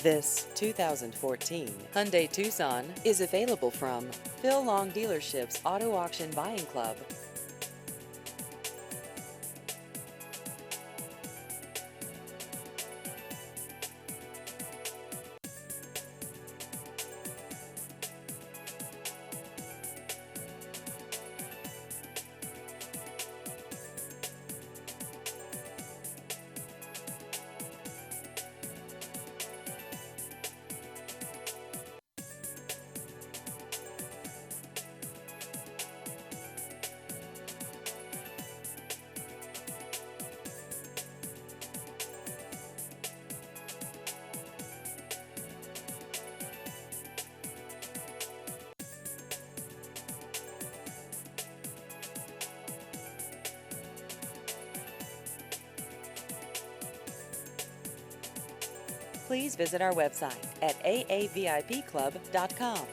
This 2014 Hyundai Tucson is available from Phil Long Dealership's Auto Auction Buying Club. Please visit our website at aavipclub.com.